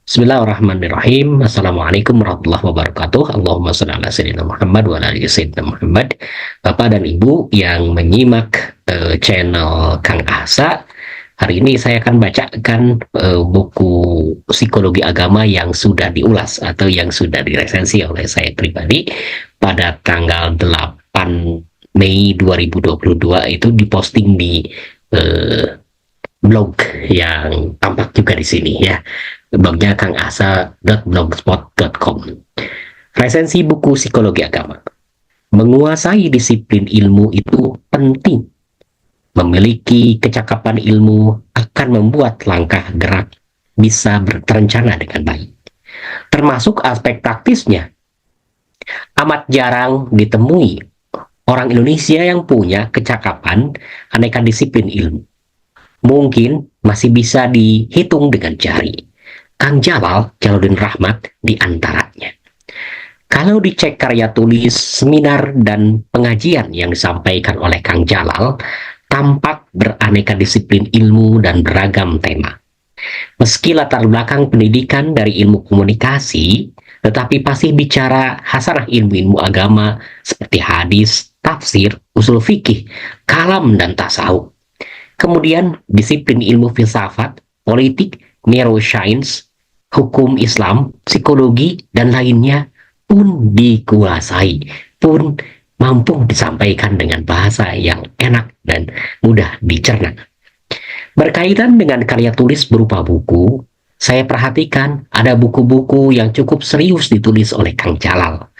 Bismillahirrahmanirrahim. Assalamualaikum warahmatullahi wabarakatuh. Allahumma shalli ala sayyidina Muhammad wa ala ali sayyidina Muhammad. Bapak dan Ibu yang menyimak channel Kang Ahsa, hari ini saya akan bacakan buku psikologi agama yang sudah diulas atau yang sudah diresensi oleh saya pribadi pada tanggal 8 Mei 2022, itu diposting di blog yang tampak juga di sini ya, blognya kangasa.blogspot.com. Resensi buku psikologi agama. Menguasai disiplin ilmu itu penting. Memiliki kecakapan ilmu akan membuat langkah gerak bisa terencana dengan baik. Termasuk aspek taktisnya. Amat jarang ditemui orang Indonesia yang punya kecakapan aneka disiplin ilmu. Mungkin masih bisa dihitung dengan jari. Kang Jalal, Jalaluddin Rahmat di antaranya. Kalau dicek karya tulis, seminar, dan pengajian yang disampaikan oleh Kang Jalal, tampak beraneka disiplin ilmu dan beragam tema. Meski latar belakang pendidikan dari ilmu komunikasi, tetapi pasti bicara hasanah ilmu-ilmu agama seperti hadis, tafsir, usul fikih, kalam, dan tasawuf. Kemudian disiplin ilmu filsafat, politik, neuroscience, hukum Islam, psikologi, dan lainnya pun dikuasai, pun mampu disampaikan dengan bahasa yang enak dan mudah dicerna. Berkaitan dengan karya tulis berupa buku, saya perhatikan ada buku-buku yang cukup serius ditulis oleh Kang Jalal.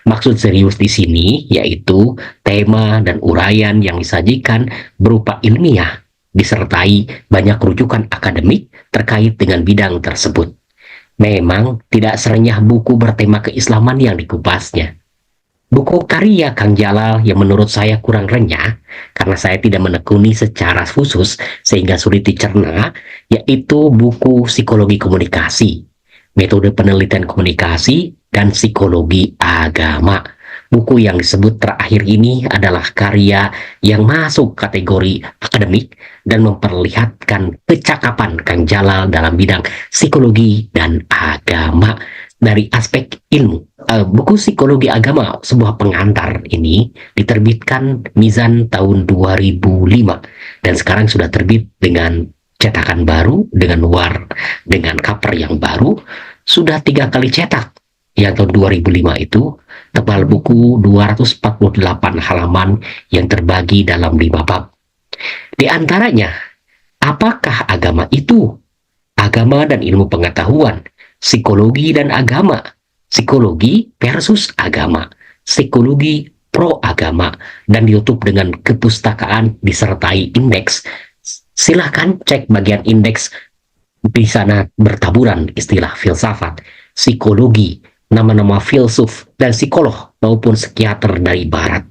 Maksud serius di sini yaitu tema dan uraian yang disajikan berupa ilmiah, disertai banyak rujukan akademik terkait dengan bidang tersebut. Memang tidak serenyah buku bertema keislaman yang dikupasnya. Buku karya Kang Jalal yang menurut saya kurang renyah, karena saya tidak menekuni secara khusus sehingga sulit dicerna, yaitu buku psikologi komunikasi, metode penelitian komunikasi, dan psikologi agama. Buku yang disebut terakhir ini adalah karya yang masuk kategori akademik dan memperlihatkan kecakapan Kang Jalal dalam bidang psikologi dan agama dari aspek ilmu. Buku psikologi agama, sebuah pengantar ini diterbitkan Mizan tahun 2005 dan sekarang sudah terbit dengan cetakan baru, dengan cover yang baru, sudah 3 kali cetak. Yang tahun 2005 itu tebal buku 248 halaman yang terbagi dalam 5 bab. Di antaranya, apakah agama itu? Agama dan ilmu pengetahuan, psikologi dan agama, psikologi versus agama, psikologi pro agama, dan ditutup dengan kepustakaan disertai indeks. Silahkan cek bagian indeks, di sana bertaburan istilah filsafat, psikologi, nama-nama filsuf dan psikolog maupun psikiater dari barat.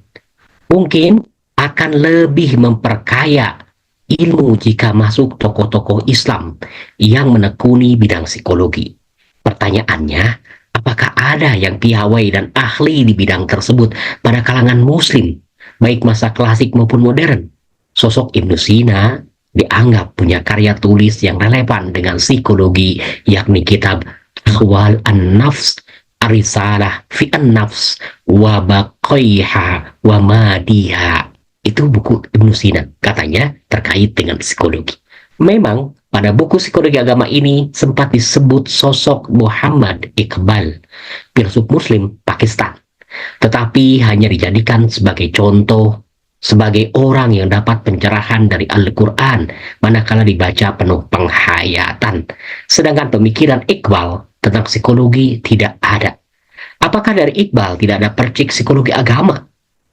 Mungkin akan lebih memperkaya ilmu jika masuk tokoh-tokoh Islam yang menekuni bidang psikologi. Pertanyaannya, apakah ada yang piawai dan ahli di bidang tersebut pada kalangan muslim, baik masa klasik maupun modern? Sosok Ibnu Sina dianggap punya karya tulis yang relevan dengan psikologi, yakni kitab Ahwal an-Nafs, Arisalah fi an-Nafs wa baqaiha wa madiha. Itu buku Ibnu Sina, katanya terkait dengan psikologi. Memang pada buku psikologi agama ini sempat disebut sosok Muhammad Iqbal, filsuf muslim Pakistan, tetapi hanya dijadikan sebagai contoh, sebagai orang yang dapat pencerahan dari Al-Quran manakala dibaca penuh penghayatan. Sedangkan pemikiran Iqbal tentang psikologi tidak ada. Apakah dari Iqbal tidak ada percik psikologi agama?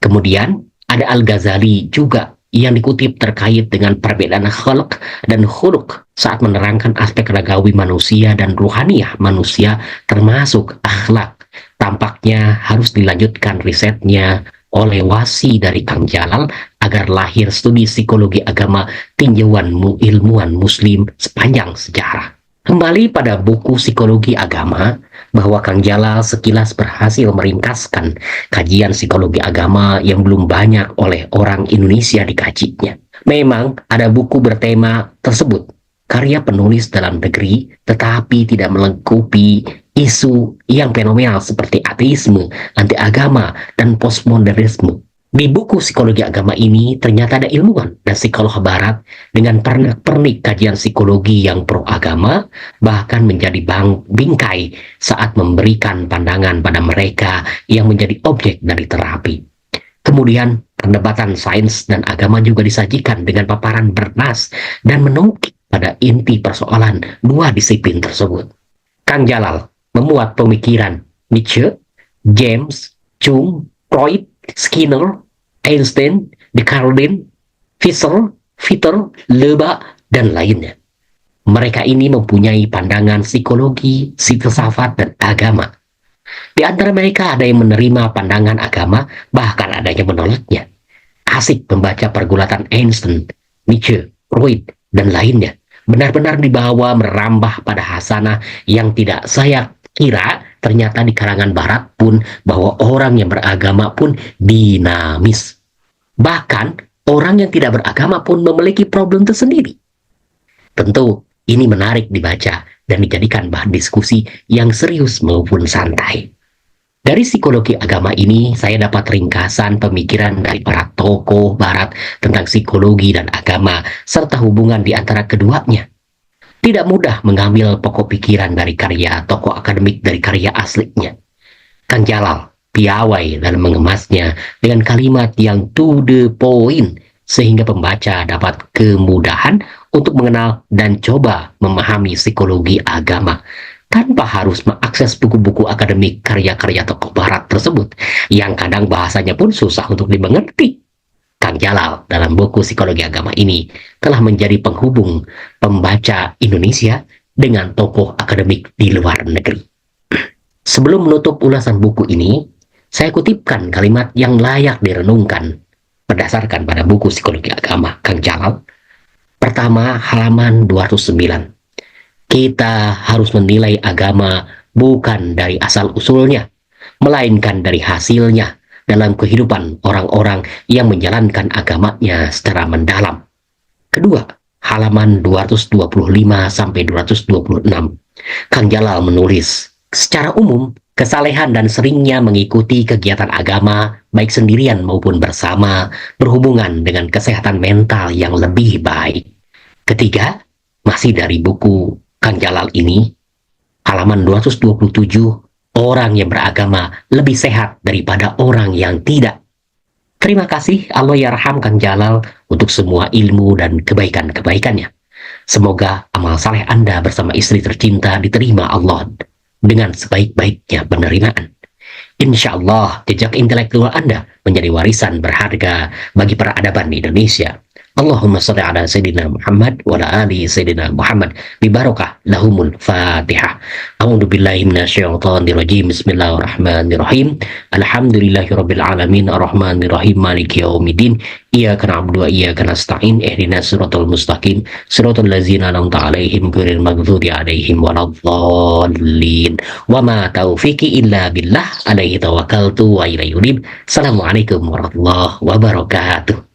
Kemudian ada Al-Ghazali juga yang dikutip terkait dengan perbedaan khalq dan khuluq saat menerangkan aspek ragawi manusia dan ruhaniah manusia termasuk akhlak. Tampaknya harus dilanjutkan risetnya oleh wasi dari Kang Jalal agar lahir studi psikologi agama tinjauan ilmuwan muslim sepanjang sejarah. Kembali pada buku psikologi agama, bahwa Kang Jalal sekilas berhasil meringkaskan kajian psikologi agama yang belum banyak oleh orang Indonesia dikajinya. Memang ada buku bertema tersebut, karya penulis dalam negeri tetapi tidak melengkapi isu yang fenomenal seperti ateisme, anti agama, dan postmodernisme. Di buku psikologi agama ini ternyata ada ilmuwan dan psikolog barat dengan pernak-pernik kajian psikologi yang pro agama, bahkan menjadi bingkai saat memberikan pandangan pada mereka yang menjadi objek dari terapi. Kemudian perdebatan sains dan agama juga disajikan dengan paparan bernas dan menukik pada inti persoalan dua disiplin tersebut. Kang Jalal memuat pemikiran Nietzsche, James, Jung, Freud, Skinner, Einstein, Descartes, Fitter, Leba, dan lainnya. Mereka ini mempunyai pandangan psikologi, filsafat, dan agama. Di antara mereka ada yang menerima pandangan agama, bahkan ada yang menolaknya. Asik membaca pergulatan Einstein, Nietzsche, Freud, dan lainnya. Benar-benar dibawa merambah pada hasanah yang tidak saya kira ternyata di kalangan barat pun bahwa orang yang beragama pun dinamis. Bahkan orang yang tidak beragama pun memiliki problem tersendiri. Tentu ini menarik dibaca dan dijadikan bahan diskusi yang serius maupun santai. Dari psikologi agama ini, saya dapat ringkasan pemikiran dari para tokoh barat tentang psikologi dan agama, serta hubungan di antara keduanya. Tidak mudah mengambil pokok pikiran dari karya tokoh akademik dari karya aslinya. Kang Jalal piawai dalam mengemasnya dengan kalimat yang to the point, sehingga pembaca dapat kemudahan untuk mengenal dan coba memahami psikologi agama tanpa harus mengakses buku-buku akademik karya-karya tokoh barat tersebut yang kadang bahasanya pun susah untuk dimengerti. Kang Jalal dalam buku psikologi agama ini telah menjadi penghubung pembaca Indonesia dengan tokoh akademik di luar negeri. Sebelum menutup ulasan buku ini, saya kutipkan kalimat yang layak direnungkan berdasarkan pada buku psikologi agama Kang Jalal. Pertama, halaman 209. Kita harus menilai agama bukan dari asal-usulnya, melainkan dari hasilnya dalam kehidupan orang-orang yang menjalankan agamanya secara mendalam. Kedua, halaman 225-226. Kang Jalal menulis, secara umum, kesalehan dan seringnya mengikuti kegiatan agama, baik sendirian maupun bersama, berhubungan dengan kesehatan mental yang lebih baik. Ketiga, masih dari buku Kang Jalal ini, halaman 227, orang yang beragama lebih sehat daripada orang yang tidak. Terima kasih Allah yarham Kang Jalal untuk semua ilmu dan kebaikan-kebaikannya. Semoga amal saleh Anda bersama istri tercinta diterima Allah dengan sebaik-baiknya penerimaan. Insya Allah jejak intelektual Anda menjadi warisan berharga bagi peradaban di Indonesia. Allahumma salli ala Sayyidina Muhammad wa ala ali Sayyidina Muhammad bibarakah lahumul Fatihah. A'udzu billahi minasyaitonir rajim. Bismillahirrahmanirrahim. Alhamdulillahirabbil alamin arrahmanir rahim maliki yaumiddin. Iyyaka na'budu wa iyyaka nasta'in ihdinas siratal mustaqim siratal ladzina an'amta 'alaihim ghairil maghdubi 'alaihim waladdallin. Wa ma taufiqi illa billah alaihi tawakkaltu wa ilaihi unib. Assalamualaikum warahmatullahi wabarakatuh.